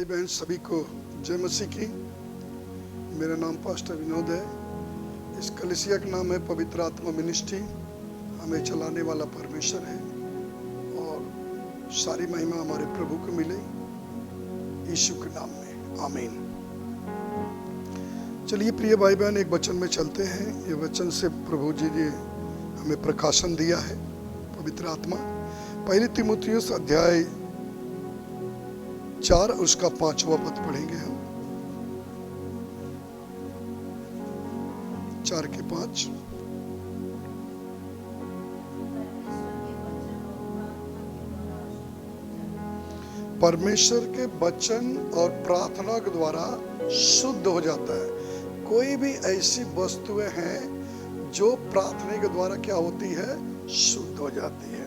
बहन सभी को जय मसीह की। मेरा नाम पास्टर विनोद है। इस कलीसिया का नाम है पवित्र आत्मा मिनिस्ट्री। हमें चलाने वाला परमेश्वर है और सारी महिमा हमारे प्रभु को मिले यीशु के नाम में, आमीन। चलिए प्रिय भाई बहन, एक वचन में चलते हैं। ये वचन से प्रभु जी ने हमें प्रकाशन दिया है पवित्र आत्मा। पहली तीमुथियुस अध्याय 4 उसका 5वां पद पढ़ेंगे हम। 4 के 5। परमेश्वर के वचन और प्रार्थना के द्वारा शुद्ध हो जाता है। कोई भी ऐसी वस्तुएं हैं जो प्रार्थना के द्वारा क्या होती है, शुद्ध हो जाती है।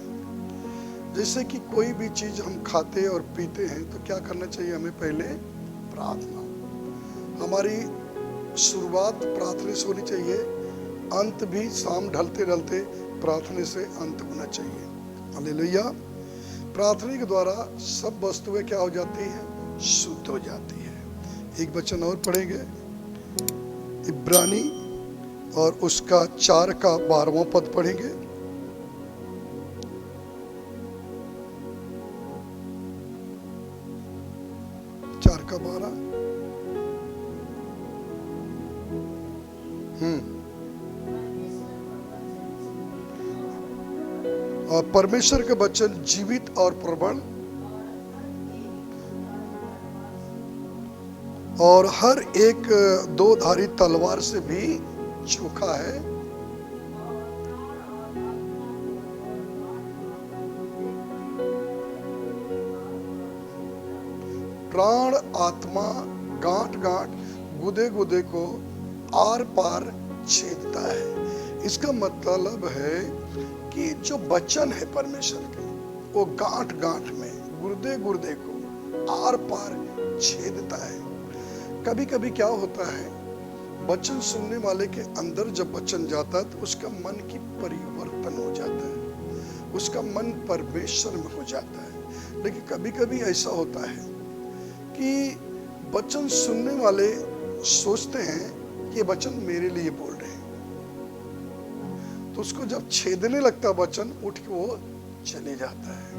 जैसे कि कोई भी चीज हम खाते और पीते हैं तो क्या करना चाहिए हमें, पहले प्रार्थना। हमारी शुरुआत प्रार्थना से होनी चाहिए, अंत भी शाम ढलते ढलते प्रार्थना से अंत होना चाहिए। हालेलुया। प्रार्थना के द्वारा सब वस्तुएं क्या हो जाती है, शुद्ध हो जाती है। एक वचन और पढ़ेंगे, इब्रानी और उसका 4 का 12वां पद पढ़ेंगे। का 12। और परमेश्वर के वचन जीवित और प्रबल और हर एक दो धारी तलवार से भी चोखा है, प्राण आत्मा गांठ गांठ गुदे गुदे को आर पार छेदता है। इसका मतलब है कि जो वचन है परमेश्वर के, वो गांठ गांठ में गुर्दे गुर्दे को आर पार छेदता है। कभी कभी क्या होता है, वचन सुनने वाले के अंदर जब वचन जाता है तो उसका मन की परिवर्तन हो जाता है, उसका मन परमेश्वर में हो जाता है। लेकिन कभी कभी ऐसा होता है कि वचन सुनने वाले सोचते हैं कि वचन मेरे लिए बोल रहे हैं, तो उसको जब छेदने लगता वचन, उठ के वो चले जाता है।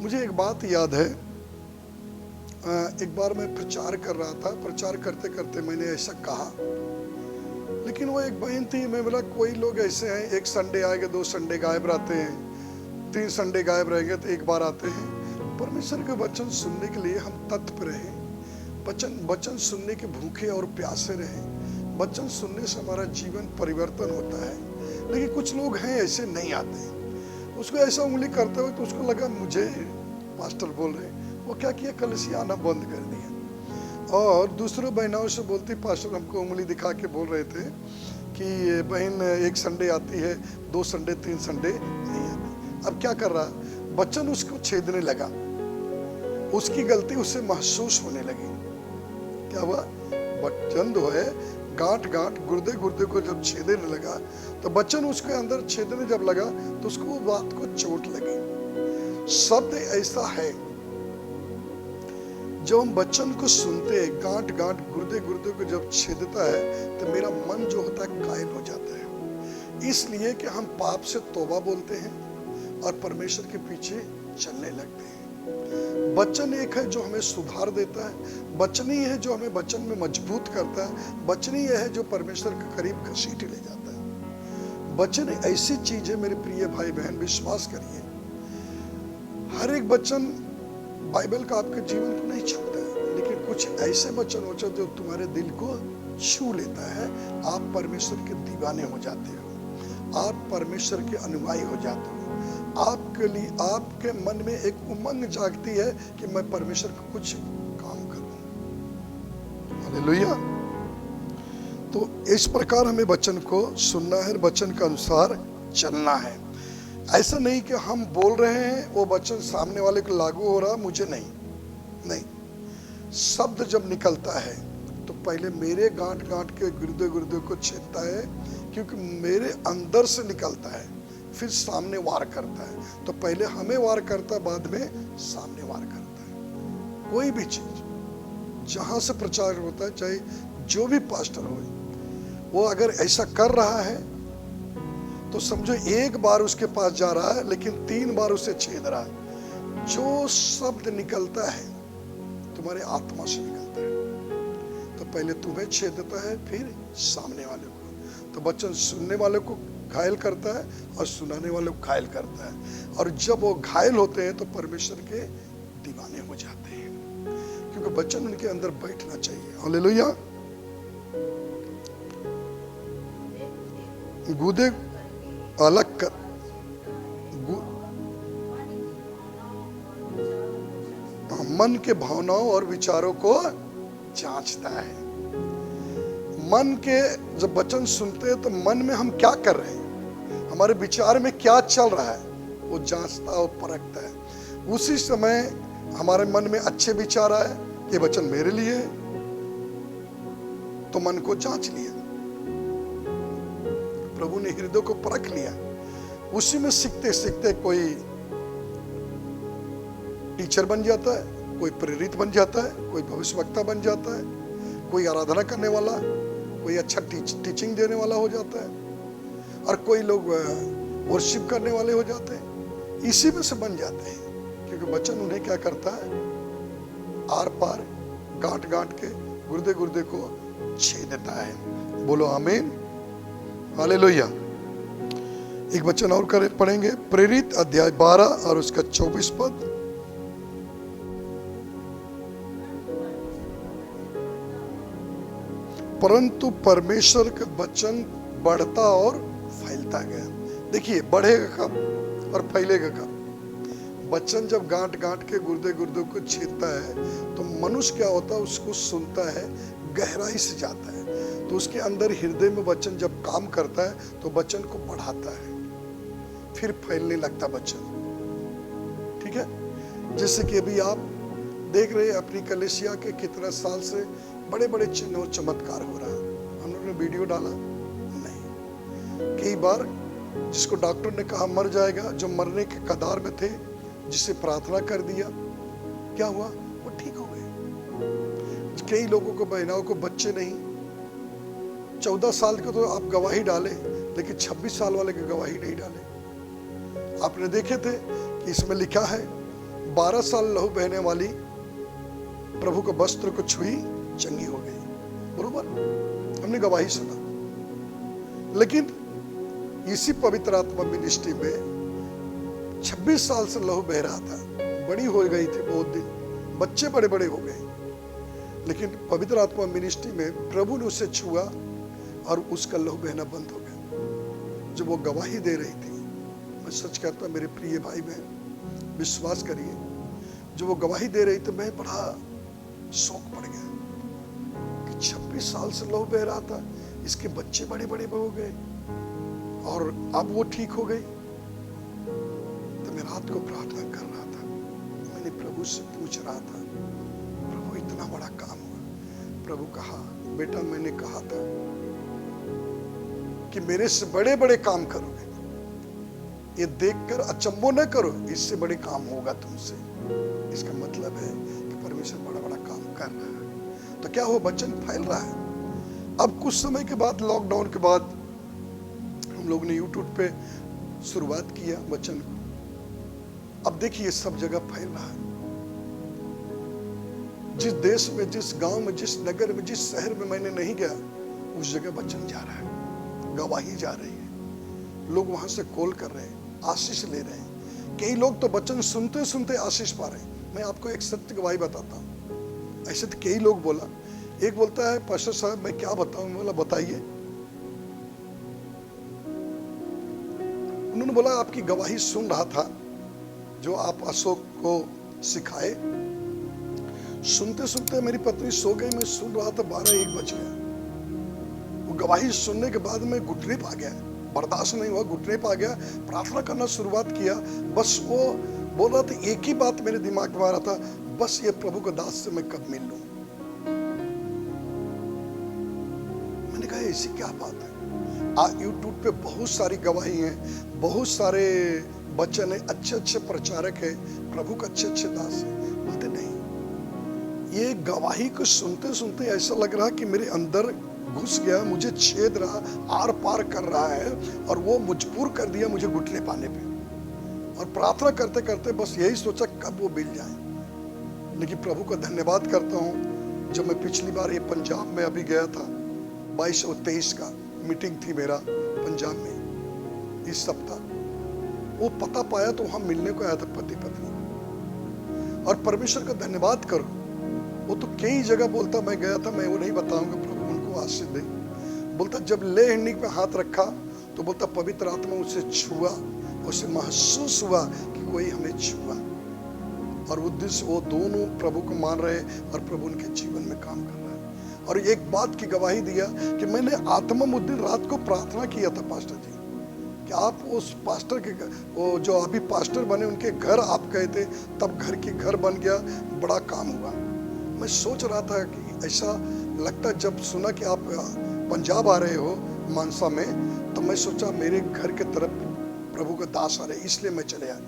मुझे एक बात याद है, एक बार मैं प्रचार कर रहा था, प्रचार करते करते मैंने ऐसा कहा, लेकिन वो एक बहन थी, मैं बोला कोई लोग ऐसे हैं, एक संडे आएगा, 2 संडे गायब रहते हैं, 3 संडे गायब रहेंगे तो एक बार आते हैं। परमेश्वर के वचन सुनने के लिए हम तत्पर रहें, वचन सुनने के भूखे और प्यासे रहें। वचन सुनने से हमारा जीवन परिवर्तन होता है। लेकिन कुछ लोग हैं ऐसे नहीं आते, उसको ऐसा उंगली करते हुए तो उसको लगा मुझे पास्टर बोल रहे हैं। वो क्या किया, कलीसिया आना बंद कर दिया और दूसरों बहनों से बोलती, पास्टर हमको उंगली दिखा के बोल रहे थे कि बहन एक संडे आती है, 2 संडे 3 संडे नहीं आती। अब क्या कर रहा, वचन उसको छेदने लगा, उसकी गलती उससे महसूस होने लगी। क्या हुआ, वचन जो है गांठ गांठ गुर्दे गुर्दे को जब छेदने लगा, तो वचन उसके अंदर छेदने जब लगा तो उसको वो बात को चोट लगी। शब्द ऐसा है, जब हम वचन को सुनते हैं, गांठ गांठ गुर्दे गुर्दे को जब छेदता है तो मेरा मन जो होता है कायल हो जाता है, इसलिए कि हम पाप से तौबा बोलते हैं और परमेश्वर के पीछे चलने लगते हैं। वचन एक है जो हमें सुधार देता है, वचन ही है जो हमें वचन में मजबूत करता है, वचन ही है जो परमेश्वर के करीब घसीट ले जाता है। वचन ऐसी चीज है मेरे प्रिय भाई बहन, विश्वास करिए, हर एक वचन बाइबल का आपके जीवन को नहीं छूता है, लेकिन कुछ ऐसे वचन होते हैं जो तुम्हारे दिल को छू लेता है। आप परमेश्वर के दीवाने हो जाते हो, आप परमेश्वर के अनुयायी हो जाते हो। आपके लिए आपके मन में एक उमंग जागती है कि मैं परमेश्वर का कुछ काम करूं। हालेलुया। तो इस प्रकार हमें वचन को सुनना है, वचन के अनुसार चलना है। ऐसा नहीं कि हम बोल रहे हैं, वो वचन सामने वाले को लागू हो रहा, मुझे नहीं। शब्द जब निकलता है तो पहले मेरे गांठ गांठ के गुर्दे गुर्दे को छेदता है, क्योंकि मेरे अंदर से निकलता है, फिर सामने वार करता है। तो पहले हमें वार करता है, बाद में सामने वार करता है। कोई भी चीज जहां से प्रचार होता है, चाहे जो भी पास्टर हो, वो अगर ऐसा कर रहा है तो समझो एक बार उसके पास जा रहा है लेकिन 3 बार उसे छेद रहा है। जो शब्द निकलता है तुम्हारे आत्मा से निकलता है, तो पहले तुम्हें छेद देता है, फिर सामने वाले को। तो वचन सुनने वाले को घायल करता है और सुनाने वाले को घायल करता है। और जब वो घायल होते हैं तो परमेश्वर के दीवाने हो जाते हैं, क्योंकि वचन उनके अंदर बैठना चाहिए। हालेलुया। गूदे अलग कर, मन के भावनाओं और विचारों को जांचता है। मन के जब वचन सुनते हैं तो मन में हम क्या कर रहे हैं, हमारे विचार में क्या चल रहा है, वो जांचता और परखता है। उसी समय हमारे मन में अच्छे विचार आए कि वचन मेरे लिए है, तो मन को जांच लिया, प्रभु ने हृदय को परख लिया। उसी में सीखते सीखते कोई टीचर बन जाता है, कोई प्रेरित बन जाता है, कोई भविष्यवक्ता बन जाता है, कोई आराधना करने वाला, कोई अच्छा टीचिंग देने वाला हो जाता है, और कोई लोग वर्शिप करने वाले हो जाते हैं। इसी में से बन जाते हैं, क्योंकि वचन उन्हें क्या करता है, आर पार गांठ गांठ के गुर्दे गुर्दे को छेद देता है। बोलो आमीन, हालेलुया। एक वचन और पढ़ेंगे, प्रेरित अध्याय 12 और उसका 24 पद। परंतु परमेश्वर का वचन बढ़ता और फैलता गया। देखिए, बढ़ेगा कब और फैलेगा कब? वचन जब गांठ गांठ के गुर्दे गुर्दे को छेदता है तो मनुष्य क्या होता है, उसको सुनता है, गहराई से जाता है, तो उसके अंदर हृदय में वचन जब काम करता है तो वचन को बढ़ाता है, फिर फैलने लगता वचन। ठीक है, जैसे कि अभी आप देख रहे हैं अपनी कलेसिया के कितना साल से बड़े बड़े चिन्ह और चमत्कार हो रहा है। हम लोगों ने वीडियो डाला नहीं। कई बार जिसको डॉक्टर ने कहा मर जाएगा, जो मरने के कगार में थे, जिसे प्रार्थना कर दिया, क्या हुआ, वो ठीक हो गए। कई लोगों को, बहनाओं को बच्चे नहीं, 14 साल के तो आप गवाही डाले, लेकिन 26 साल वाले की गवाही नहीं डाले। आपने देखे थे कि इसमें लिखा है 12 साल लहू बहने वाली प्रभु के वस्त्र को छुई, चंगी हो गई। बरोबर, हमने गवाही सुना। लेकिन इसी पवित्र आत्मा मिनिस्ट्री में 26 साल से लहू बह रहा था, बड़ी हो गई थी, बहुत दिन बच्चे बड़े बड़े हो गए, लेकिन पवित्र आत्मा मिनिस्ट्री में प्रभु ने उसे छुआ और उसका लहू बहना बंद हो गया। जब वो गवाही दे रही थी, मैं सच कहता मेरे प्रिय भाई बहन, विश्वास करिए, जब वो गवाही दे रही थी, मैं बड़ा शौक पड़ गया कि 26 साल से लहू बह रहा था, इसके बच्चे बड़े बड़े हो गए और अब वो ठीक हो गई। तो मैं रात को प्रार्थना कर रहा था, मैंने प्रभु से पूछ रहा था, प्रभु इतना बड़ा काम हुआ। प्रभु कहा, बेटा मैंने कहा था कि मेरे से बड़े बड़े काम करोगे, ये देखकर अचंभो न करो, इससे बड़े काम होगा तुमसे। इसका मतलब है कि परमेश्वर बड़ा बड़ा काम कर रहा है। तो क्या हो, वचन फैल रहा है। अब कुछ समय के बाद, लॉकडाउन के बाद, हम लोग ने यूट्यूब पे शुरुआत किया वचन को। अब देखिए सब जगह फैल रहा है। जिस देश में, जिस गांव में, जिस नगर में, जिस शहर में मैंने नहीं गया, उस जगह वचन जा रहा है, गवाही जा रही है, लोग वहां से कॉल कर रहे हैं, आशीष ले रहे हैं। कई लोग तो वचन सुनते सुनते आशीष पा रहे हैं। मैं आपको एक सत्य गवाही बताता हूँ। ऐसे तो कई लोग बोला, एक बोलता है, पास्टर साहब मैं क्या बताऊं? बोला बताइए। उन्होंने बोला आपकी गवाही सुन रहा था, जो आप अशोक को सिखाए, सुनते सुनते मेरी पत्नी सो गई, मैं सुन रहा था 12-1 बज गया। वो गवाही सुनने के बाद मैं घुटने पा गया, बर्दाश्त नहीं हुआ, घुटने पा गया, प्रार्थना करना शुरुआत किया। बस वो बोल रहा था, एक ही बात मेरे दिमाग में आ रहा था, बस ये प्रभु के दास से मैं कब मिल लूं। मैंने कहा ऐसी क्या बात है? आज यूट्यूब पे बहुत सारी गवाही है, बहुत सारे वचन है, अच्छे अच्छे प्रचारक है, प्रभु के अच्छे अच्छे दास है। बोलते नहीं, ये गवाही को सुनते सुनते ऐसा लग रहा कि मेरे अंदर घुस गया, मुझे छेद रहा, आर पार कर रहा है, और वो मजबूर कर दिया मुझे घुटने पाने पे। और प्रार्थना करते करते बस यही सोचा कब वो मिल जाए। लेकिन प्रभु का धन्यवाद करता हूँ, जब मैं पिछली बार ये पंजाब में अभी गया था, 22 और 23 का मीटिंग थी मेरा पंजाब में इस सप्ताह, वो पता पाया तो वहां मिलने को आया था पति पत्नी। और परमेश्वर का धन्यवाद करो, वो तो कई जगह बोलता मैं गया था, मैं वो नहीं बताऊंगा, प्रभु उनको आशीष दे। बोलता जब ले हैंडिंग पे हाथ रखा तो बोलता पवित्र आत्मा उसे छुआ, उसे महसूस हुआ कि कोई हमें छुआ। और वो दिन वो दोनों प्रभु को मान रहे और प्रभु उनके जीवन में काम कर रहा है। और एक बात की गवाही दिया कि मैंने आत्मा उस दिन रात को प्रार्थना किया था पास्टर जी कि आप उस पास्टर के, वो जो अभी पास्टर बने उनके घर आप गए थे, तब घर के घर बन गया, बड़ा काम हुआ। मैं सोच रहा था कि ऐसा लगता, जब सुना कि आप पंजाब आ रहे हो मानसा में, तो मैं सोचा मेरे घर के तरफ प्रभु का दास आ रहे, इसलिए मैं चले आया।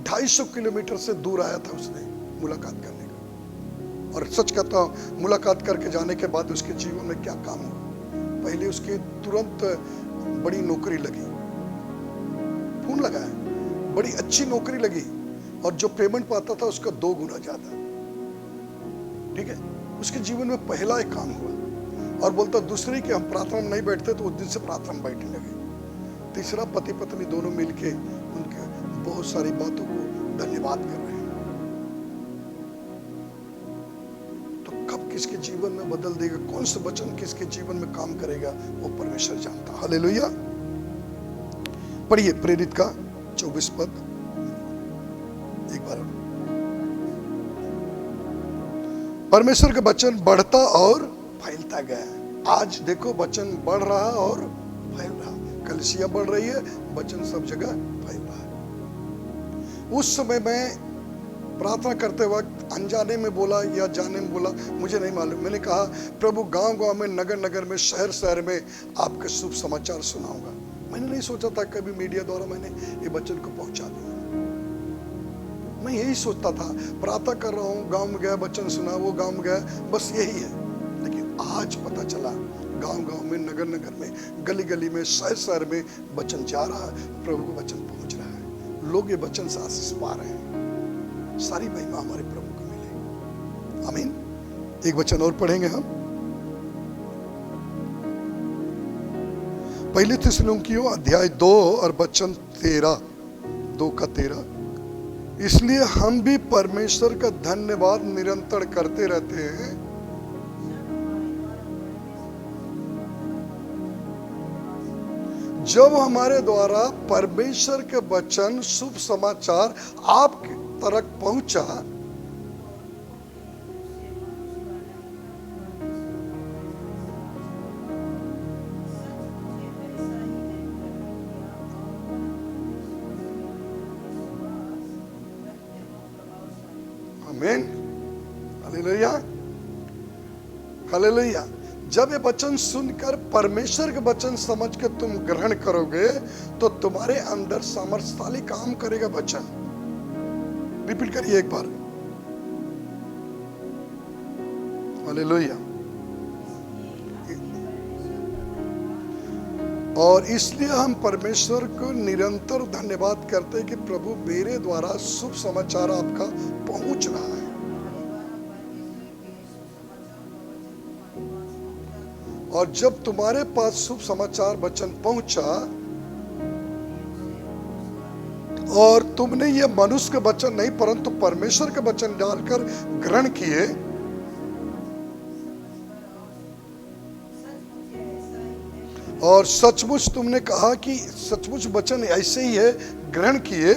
250 किलोमीटर से दूर आया था उसने मुलाकात करने का। और सच कहता हूँ, मुलाकात करके जाने के बाद उसके जीवन में क्या काम हुआ। पहले उसकी तुरंत बड़ी नौकरी लगी, फोन लगाया, बड़ी अच्छी नौकरी लगी, और जो पेमेंट पाता था उसका 2 गुना ज्यादा। ठीक है, उसके जीवन में पहला एक काम हुआ। और बोलता दूसरे कि हम प्रार्थना में नहीं बैठते, तो उस दिन से प्रार्थना में बैठने लगे। तीसरा, पति पत्नी दोनों मिलके उनके बहुत सारी बातों को धन्यवाद कर रहे हैं। तो कब किसके जीवन में बदल देगा, कौन सा वचन किसके जीवन में काम करेगा, वो परमेश्वर जानता। हालेलुया। पढ़िए प्रेरित का 24 पद एक बार। परमेश्वर का वचन बढ़ता और फैलता गया। आज देखो वचन बढ़ रहा और फैल रहा, कलीसिया बढ़ रही है, वचन सब जगह फैल रहा है। उस समय मैं प्रार्थना करते वक्त अनजाने में बोला या जाने में बोला, मुझे नहीं मालूम, मैंने कहा प्रभु गांव गांव में, नगर नगर में, शहर शहर में आपके शुभ समाचार सुनाऊंगा। मैंने नहीं सोचा था कभी मीडिया द्वारा मैंने ये वचन को पहुंचा दूंगा। मैं यही सोचता था, प्रार्थना कर रहा हूँ, गांव में गया वचन सुना, वो गांव में गया, बस यही है। लेकिन आज पता चला गांव गांव में, नगर नगर में, गली गली में, शहर शहर में वचन जा रहा है, प्रभु का वचन पहुंच रहा है, लोग ये वचन से आशीष पा रहे हैं। सारी महिमा हमारे प्रभु को मिले। आमीन। एक वचन और पढ़ेंगे हम, पहले थिस्सलुनीकियों अध्याय 2 और वचन 13, 2 का 13। इसलिए हम भी परमेश्वर का धन्यवाद निरंतर करते रहते हैं, जब हमारे द्वारा परमेश्वर के वचन, शुभ समाचार आप तक पहुंचा, आमीन। Hallelujah, hallelujah. जब ये वचन सुनकर परमेश्वर के वचन समझ के तुम ग्रहण करोगे, तो तुम्हारे अंदर सामर्थ्यशाली काम करेगा वचन। रिपीट करिए एक बार, हालेलुया। और इसलिए हम परमेश्वर को निरंतर धन्यवाद करते हैं कि प्रभु मेरे द्वारा शुभ समाचार आपका पहुंच रहा है। और जब तुम्हारे पास शुभ समाचार वचन पहुंचा और तुमने ये मनुष्य के वचन नहीं परंतु परमेश्वर के वचन डालकर ग्रहण किए, और सचमुच तुमने कहा कि सचमुच वचन ऐसे ही है, ग्रहण किए,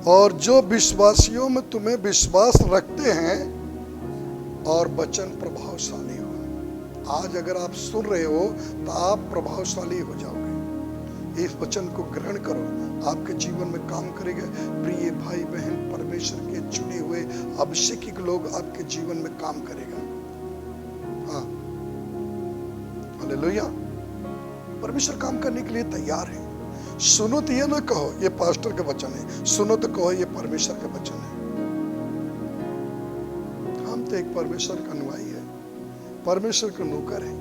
और जो विश्वासियों में तुम्हें विश्वास रखते हैं, और वचन प्रभावशाली हो। आज अगर आप सुन रहे हो तो आप प्रभावशाली हो जाओगे। इस वचन को ग्रहण करो, आपके जीवन में काम करेगा। प्रिय भाई बहन, परमेश्वर के चुने हुए अभिषेकित लोग आपके जीवन में काम करेगा। हाँ, हालेलुया। परमेश्वर काम करने के लिए तैयार है। सुनो तो ये ना कहो ये पास्टर का वचन है, सुनो तो कहो ये परमेश्वर का वचन है। हम तो एक परमेश्वर का अनुयायी है, परमेश्वर का नौकर है,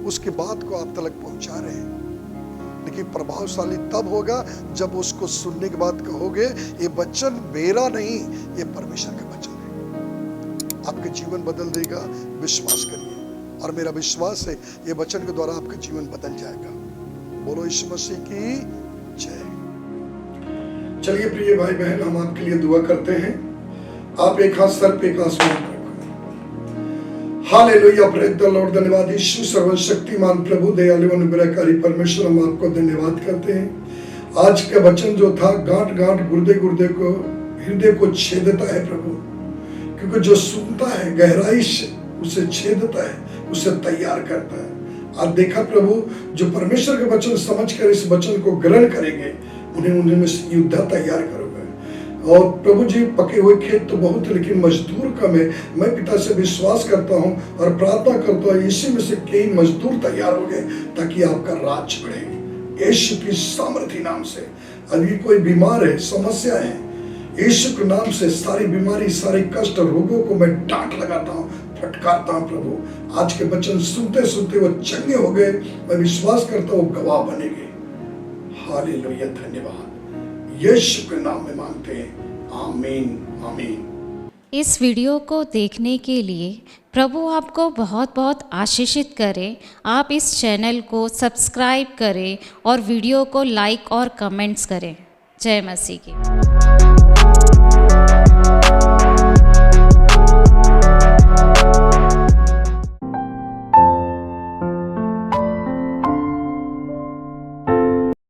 उसकी बात को आप तक पहुंचा रहे हैं। लेकिन प्रभावशाली तब होगा जब उसको सुनने के बाद कहोगे ये वचन मेरा नहीं, ये परमेश्वर का वचन है। आपके जीवन बदल देगा, विश्वास करिए। और मेरा विश्वास है ये वचन के द्वारा आपका जीवन बदल जाएगा। बोलो यीशु मसीह की जय। चलिए प्रिय भाई बहन, हम आपके लिए दुआ करते हैं। आप एक हाथ सर पे, एक आसमान पर। Hallelujah, praise the Lord. धन्यवाद यीशु, सर्वशक्तिमान प्रभु, दयालु अनुग्रहकारी परमेश्वर, हम आपको धन्यवाद करते हैं। आज का वचन जो था गांठ गांठ गुर्दे गुर्दे को, हृदय को छेदता है प्रभु, क्योंकि जो सुनता है गहराई से उसे छेदता है, उसे तैयार करता है। आज देखा प्रभु, जो परमेश्वर के वचन समझकर इस वचन को ग्रहण करेंगे उन्हें युद्ध तैयार करोगे। और प्रभु जी, पके हुए खेत तो बहुत, लेकिन मजदूर कम है। मैं पिता से विश्वास करता हूँ और प्रार्थना करता हूँ इसी में से कई मजदूर तैयार हो गए ताकि आपका राज बढ़े। यीशु की सामर्थी नाम से। अभी कोई बीमार है, समस्या है, यीशु के नाम से सारी बीमारी, सारे कष्ट, रोगों को मैं डांट लगाता हूँ, फटकारता हूँ प्रभु। आज के वचन सुनते सुनते वो चंगे हो गए। मैं विश्वास करता हूँ गवाह बनेंगे। हालेलुया, धन्यवाद। यीशु के नाम में मांगते हैं, आमीन आमीन। इस वीडियो को देखने के लिए प्रभु आपको बहुत बहुत आशीषित करे। आप इस चैनल को सब्सक्राइब करें और वीडियो को लाइक और कमेंट्स करें। जय मसीह की।